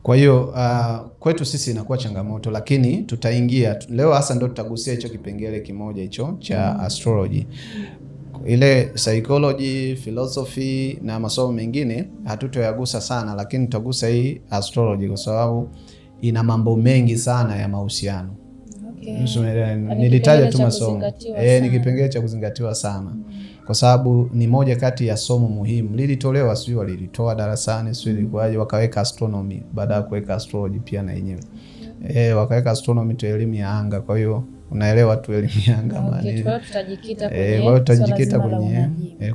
Kwa hiyo kwetu sisi inakuwa changamoto, lakini tutaingia leo hasa ndo tutagusia hicho kipengele kimoja hicho cha astrology. Ile psychology, philosophy na masomo mengine hatutoyagusa sana, lakini tutagusa hii astrology kwa sababu ina mambo mengi sana ya mahusiano. Nilitaja tu masomo. Ni kipengele cha kuzingatiwa sana. Kwa sababu ni moja kati ya somo muhimu. Lilitolewa, sio walilitoa darasani, sio ilikuwaje, wakaweka astronomy baada ya kuweka astrology pia na yenyewe. Wakaweka astronomy tu, elimu ya anga. Kwa hiyo unaelewa tu elimu ya anga maana. Kwa hiyo tutajikita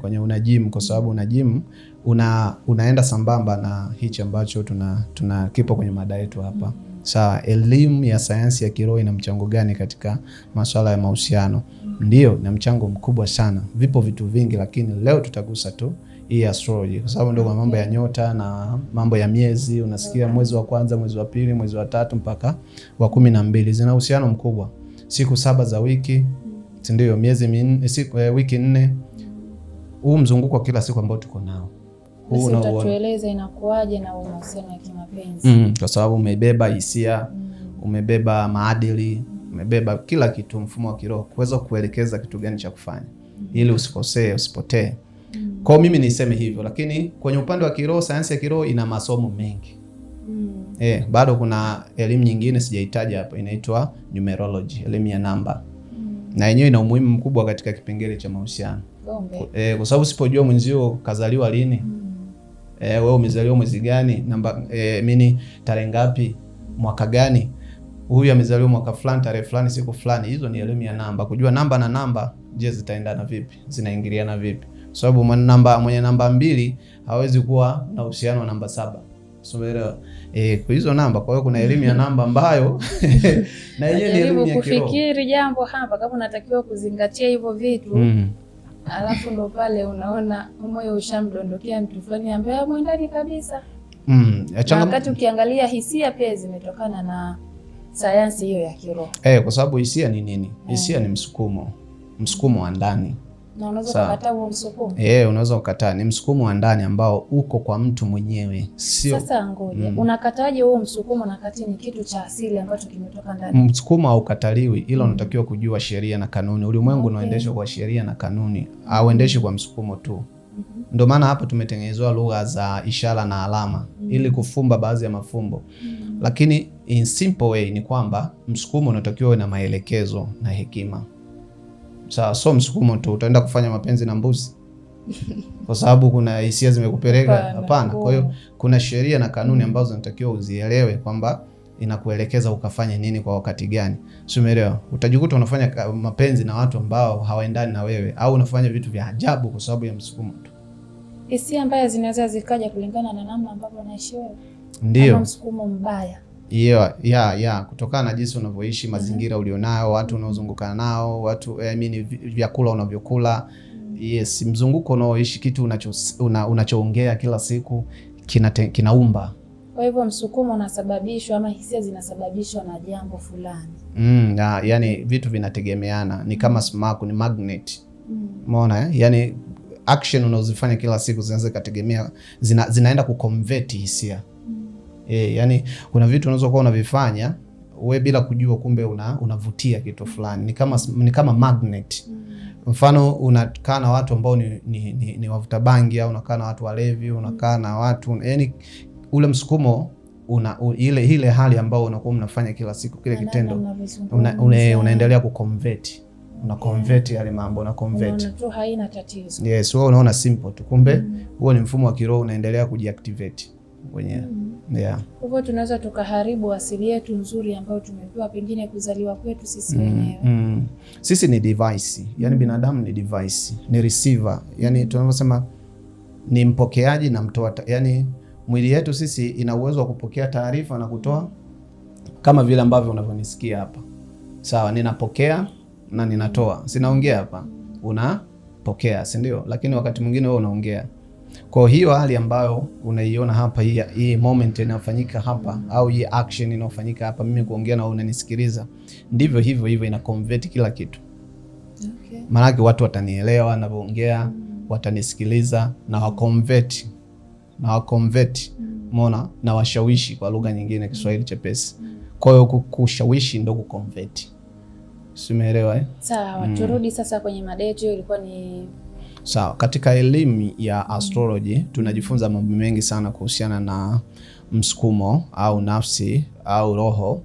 kwenye unajimu, kwa sababu unajimu unaenda sambamba na hichi ambacho tuna kipo kwenye mada yetu hapa. Sawa, elimu ya sayansi ya kiroho ina mchango gani katika masuala ya mahusiano? Ndio, na mchango mkubwa sana. Vipo vitu vingi, lakini leo tutagusa tu hii astrology kwa sababu ndio mambo ya nyota na mambo ya miezi. Unasikia mwezi wa kwanza, mwezi wa pili, mwezi wa tatu mpaka wa 12 zina uhusiano mkubwa. Siku 7 za wiki, ndio miezi wiki 4. Huu mzunguko wa kila siku ambao tuko nao. Utatueleza inakuaje na uhusiano wa kimapenzi. Kwa sababu umebeba hisia, umebeba maadili, umebeba kila kitu, mfumo wa kiroho kuweza kuelekeza kitu gani cha kufanya ili usikosee, usipotee. Kwa mimi niseme hivyo, lakini kwenye upande wa kiroho, sayansi ya kiroho ina masomo mengi. Bado kuna elimu nyingine sijaitaja hapa, inaitwa numerology, elimu ya namba. Na yenyewe ina umuhimu mkubwa katika kipengele cha mahusiano. Kwa sababu usipojua mwenzio kazaliwa lini, wewe umezaliwa mwezi gani, namba tarehe ngapi, mwaka gani, huyu amezaliwa mwaka fulani, tarehe fulani, siku fulani. Hizo ni elimu ya namba. Kujua namba na namba, je, zitaendana vipi, zinaingiliana vipi? Sababu mwenye namba 2 hawezi kuwa na uhusiano wa namba 7. Umeelewa? Kwa hizo namba. Kwa hiyo kuna elimu ya namba ambayo na yenyewe ni elimu ya kiroho. Kufikiri jambo hapa kama unatakiwa kuzingatia hivyo vitu. Alafu ndo pale unaona moyo ushamdondokea mtu fulani ambaye mwendani kabisa. Wakati ukiangalia hisia pia zimetokana na sayansi hiyo ya kiroho. Kwa sababu hisia ni nini? Hisia ni msukumo wa ndani. Na unaweza kukataa huo msukumo. Unaweza kukataa. Ni msukumo wa ndani ambao uko kwa mtu mwenyewe. Sasa ngoja. Unakataje huo msukumo na kati ni kitu cha asili ambacho kimetoka ndani? Msukumo haukataliwi, ila unatakiwa kujua sheria na kanuni. Ulimwengu unaendeshwa kwa sheria na kanuni. Hauendeshi kwa msukumo tu. Ndio maana hapa tumetengenezwa lugha za ishara na alama ili kufumba baadhi ya mafumbo. Lakini in simple way ni kwamba msukumo unatakiwa uwe na maelekezo na hekima. So msukumo tu utaenda kufanya mapenzi na mbuzi kwa sababu kuna hisia zimekupeleka? Hapana. Kwa hiyo kuna sheria na kanuni ambazo unatakiwa uzielewe kwamba inakuelekeza ukafanye nini kwa wakati gani. Umeelewa? Utajikuta unafanya mapenzi na watu ambao hawaendani na wewe, au unafanya vitu vya ajabu kwa sababu ya msukumo tu. Hisia mbaya zinaweza zikaja kulingana na namna ambavyo unaishi wewe. Ndio. Kama msukumo mbaya. Kutokana na jinsi unavyoishi, mazingira ulionayo, watu unaozungukana nao, vyakula unavyokula. Mzunguko unaoishi, kitu unachoongea kila siku kinaumba. Kwa hivyo msukumo unasababishwa ama hisia zinasababishwa na jambo fulani. Yani vitu vinategemeana, ni kama smaku, ni magnet. Umeona yani action unazofanya kila siku zinaweza kutegemea, zinaenda kuconvert hisia. Yani kuna vitu unaweza kuwa unavifanya wewe bila kujua, kumbe unavutia kitu fulani. Ni kama magnet. Mfano unakaa na watu ambao ni wavuta bangi, au unakaa na watu walevi, unakaa na watu yani ule msukumo ile hali ambao unakuwa mnafanya kila siku, kile kitendo unaendelea kuconvert. Una convert yale mambo, una convert. Unaona tu haina tatizo. Yes, wewe unaona simple tu, kumbe huo ni mfumo wa kiroho unaendelea kujiactivate wenyewe. Kwa hivyo tunaweza tukaharibu asili yetu nzuri ambayo tumepewa pengine kuzaliwa kwetu sisi wenyewe. Sisi ni device, yani binadamu ni device, ni receiver. Yani tunavyosema ni mpokeaji na mtoa. Yani mwili yetu sisi ina uwezo wa kupokea taarifa na kutoa, kama vile ambavyo unavyonisikia hapa. Sawa, ninapokea na ninatoa. Sinaongea hapa, unapokea, si ndio? Lakini wakati mwingine wewe unaongea. Kwa hiyo hali ambayo unaiona hapa, hii moment inayofanyika hapa, au hii action inayofanyika hapa, mimi kuongea na wewe unanisikiliza, ndivyo hivyo ina convert kila kitu. Maana watu watanielewa ninapoongea, watanisikiliza na wa convert Umeona, na washawishi kwa lugha nyingine, Kiswahili chepesi. Kwa hiyo kushawishi ndo kuconvert. Simeelewa eh? Sawa, turudi sasa kwenye mada yetu. Ilikuwa ni sawa. Katika elimu ya astrology tunajifunza mambo mengi sana kuhusiana na msukumo au nafsi au roho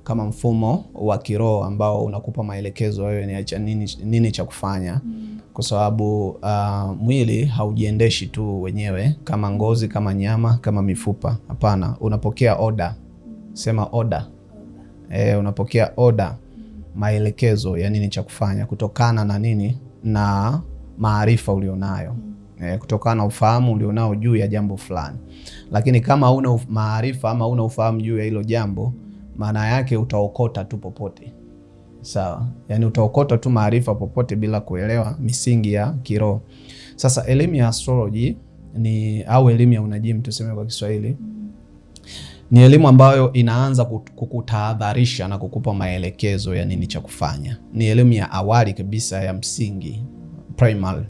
kama mfumo wa kiroho ambao unakupa maelekezo wewe ni nini cha kufanya. Kwa sababu mwili haujiendeshi tu wenyewe kama ngozi, kama nyama, kama mifupa. Hapana, unapokea order. Sema order. Unapokea order, maelekezo ya nini cha kufanya kutokana na nini, na maarifa ulionayo, kutokana na ufahamu ulionao juu ya jambo fulani. Lakini kama huna maarifa ama huna ufahamu juu ya hilo jambo, maana yake utaokota tu popote. Sawa, yani utaokota tu maarifa popote bila kuelewa misingi ya kiroho. Sasa elimu ya astrology au elimu ya unajimu tuseme kwa Kiswahili, ni elimu ambayo inaanza kukutahadharisha na kukupa maelekezo ya nini cha kufanya. Ni elimu ya awali kabisa ya msingi, primary,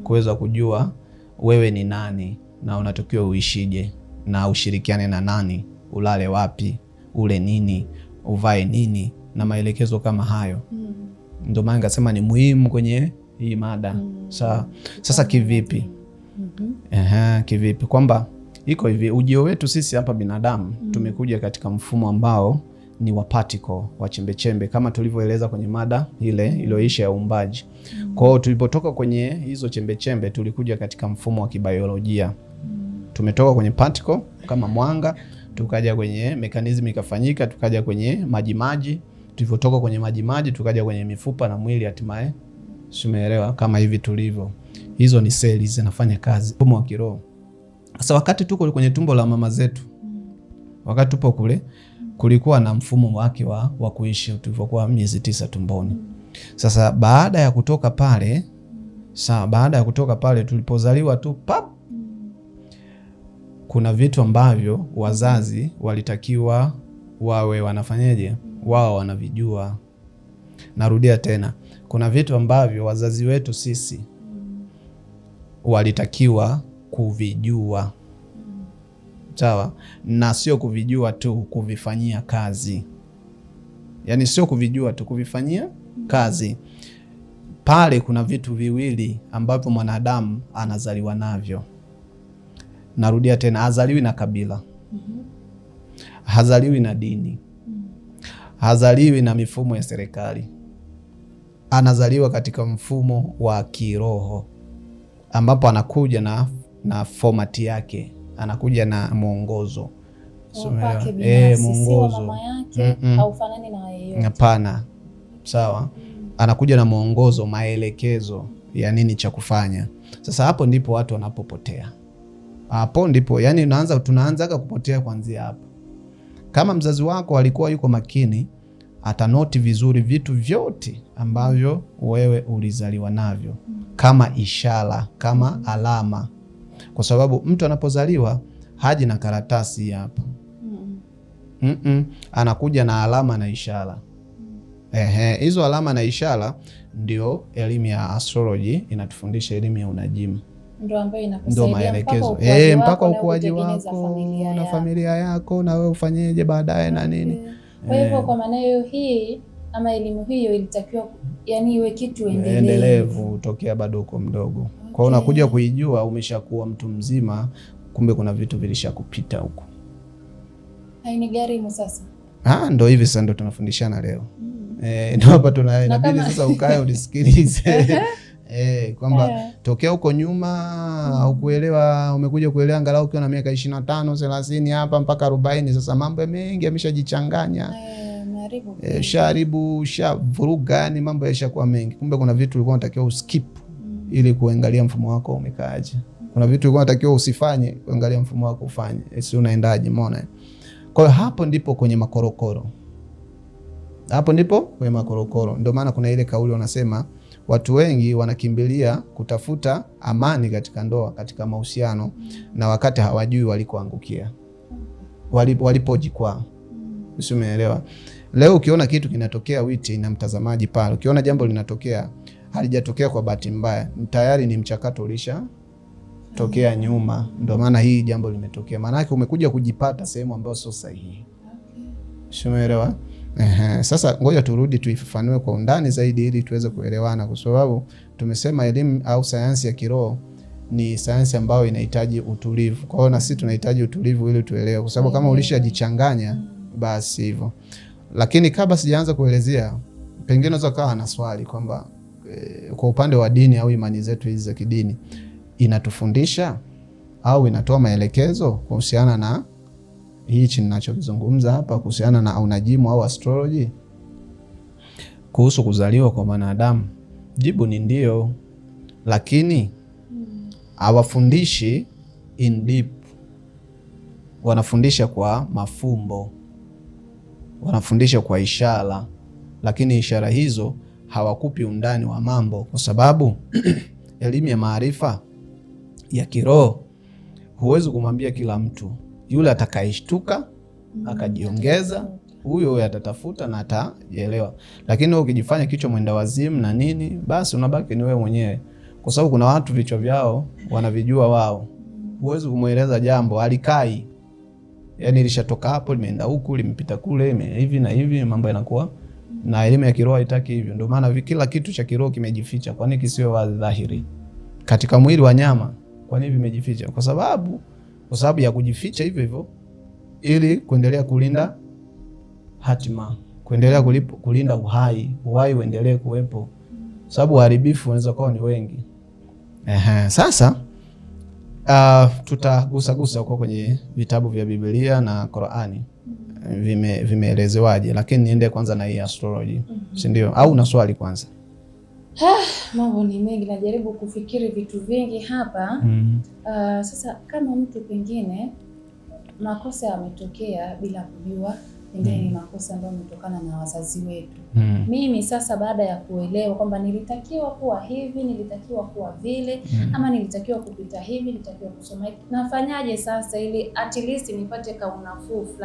kuweza kujua wewe ni nani na unatakiwa uishije na ushirikiane na nani, ulale wapi, ule nini, uvae nini na maelekezo kama hayo. Ndio maana nikasema ni muhimu kwenye hii mada. Sasa kivipi? Kivipi? Kwamba iko hivi, ujio wetu sisi hapa binadamu tumekuja katika mfumo ambao ni wa particle, wa chembechembe kama tulivyoeleza kwenye mada ile iliyoisha ya uumbaji. Kwa hiyo tulipotoka kwenye hizo chembechembe tulikuja katika mfumo wa kibiolojia. Tumetoka kwenye particle kama mwanga, tukaja kwenye mekanizmu ikafanyika, tukaja kwenye majimaji, tulivyotoka kwenye majimaji tukaja kwenye mifupa na mwili, hatimaye umeelewa kama hivi tulivyo. Hizo ni seli zinafanya kazi, mfumo wa kiroho. Sasa wakati tuko kwenye tumbo la mama zetu, wakati tupo kule, kulikuwa na mfumo wake wa kuishi tulivyokuwa miezi 9 tumboni. Sasa baada ya kutoka pale tulipozaliwa tu pap, kuna vitu ambavyo wazazi walitakiwa wawe wanafanyaje, wao wanavijua. Narudia tena, kuna vitu ambavyo wazazi wetu sisi walitakiwa kuvijua. Sawa, na sio kuvijua tu, kuvifanyia kazi. Yaani sio kuvijua tu, kuvifanyia kazi. Pale kuna vitu viwili ambavyo mwanadamu anazaliwa navyo. Narudia tena, hazaliwi na kabila, hazaliwi na dini, hazaliwi na mifumo ya serikali. Anazaliwa katika mfumo wa kiroho ambapo anakuja na format yake, anakuja na mwongozo. Mwongozo haufanani na yeyote. Hapana. Sawa. Anakuja na mwongozo, maelekezo ya nini cha kufanya. Sasa hapo ndipo watu wanapopotea. Hapo ndipo yani tunaanza kupotea kuanzia hapo. Kama mzazi wako alikuwa yuko makini, atanoti vizuri vitu vyote ambavyo wewe ulizaliwa navyo kama ishara, kama alama. Kwa sababu mtu anapozaliwa haji na karatasi hapa. Anakuja na alama na ishara. Hizo alama na ishara ndio elimu ya astrology inatufundisha, elimu ya unajimu. Ndio ambayo inakusaidia maelekezo mpaka ukuaji wako na familia yako na wewe ufanyeje baadaye na nini. Kwa hivyo kwa maana hiyo hii ama elimu hiyo ilitakiwa yani iwe kitu endelevu tokea bado uko mdogo. Kwa hiyo unakuja kuijua umeshakuwa mtu mzima, kumbe kuna vitu vilishakupita huko. Hainigharimu sasa. Ndio hivi sasa ndio tunafundishana leo. Ndio hapa inabidi sasa ukae ulisikilize. Kwamba tokea huko nyuma ukuelewa, umekuja kuelewa angalau ukiwa na miaka 25, 30 hapa mpaka 40. Sasa mambo mengi yameshajichanganya. Sharibu shavuruga, yani mambo yashakuwa mengi. Kumbe kuna vitu ulikuwa unatakiwa uskip ili kuangalia mfumo wako umekaaje. Kuna vitu ulikuwa unatakiwa usifanye kuangalia mfumo wako ufanye. Unaendaje, umeona? Kwa hiyo hapo ndipo kwenye makorokoro. Ndio maana kuna ile kauli wanasema watu wengi wanakimbilia kutafuta amani katika ndoa, katika mahusiano, na wakati hawajui walikoangukia, walipojikwaa. Umeelewa? Leo ukiona kitu kinatokea witi na mtazamaji pale, ukiona jambo linatokea halijatokea kwa bahati mbaya, tayari ni mchakato tokea nyuma, ndio maana hii jambo limetokea. Maana yake umekuja kujipata sehemu ambayo sio sahihi. Umeelewa? Sasa ngoja turudi tuifafanue kwa undani zaidi ili tuweze kuelewana, kwa sababu tumesema elimu au sayansi ya kiroho ni sayansi ambayo inahitaji utulivu. Kwa hiyo na sisi tunahitaji utulivu ili tuelewe, kwa sababu kama ulishajichanganya basi hivyo. Lakini kabla sijaanza kuelezea, pengine unaweza kawa na swali kwamba kwa upande wa dini au imani zetu hizi za kidini inatufundisha au inatoa maelekezo kuhusiana na hichi ninachokizungumza hapa, kuhusiana na unajimu au astrology, kuhusu kuzaliwa kwa mwanadamu? Jibu ni ndio, lakini hawafundishi in deep. Wanafundisha kwa mafumbo, wanafundisha kwa ishara, lakini ishara hizo hawakupi undani wa mambo, kwa sababu elimu ya maarifa ya kiroho huwezi kumwambia kila mtu. Yule atakayeshtuka akajiongeza, huyo atatafuta na ataelewa. Lakini ukijifanya kichwa mwenda wazimu na nini, basi unabaki ni wewe mwenyewe, kwa sababu kuna watu vichwa vyao wanavijua wao. Huwezi kumueleza jambo alikai, yani lishatoka hapo limeenda huku limepita kule hivi na hivi, mambo yanakuwa. Na elimu ya kiroho haitaki hivyo. Ndio maana kila kitu cha kiroho kimejificha. Kwa nini kisiwe wazi dhahiri katika mwili wa nyama? Kwa nini vimejificha? Kwa sababu ya kujificha hivyo hivyo, ili kuendelea kulinda hatima, kuendelea kulinda uhai uendelee kuwepo, sababu uharibifu unaweza kuwa ni wengi. Sasa tutagusa huko kwenye vitabu vya Biblia na Qur'ani vimeelezewaje, lakini niende kwanza na hii astrology, si ndio? Au una swali kwanza? Mambo ni mengi, najaribu kufikiri vitu vingi hapa. Sasa kama mtu pengine makosa yametokea bila kujua, pengine ni makosa ambayo yametokana na wazazi wetu. Mimi sasa baada ya kuelewa kwamba nilitakiwa kuwa hivi, nilitakiwa kuwa vile, ama nilitakiwa kupita hivi, nilitakiwa kusoma hivi, nafanyaje sasa ili at least nipate kaunafuu fulani?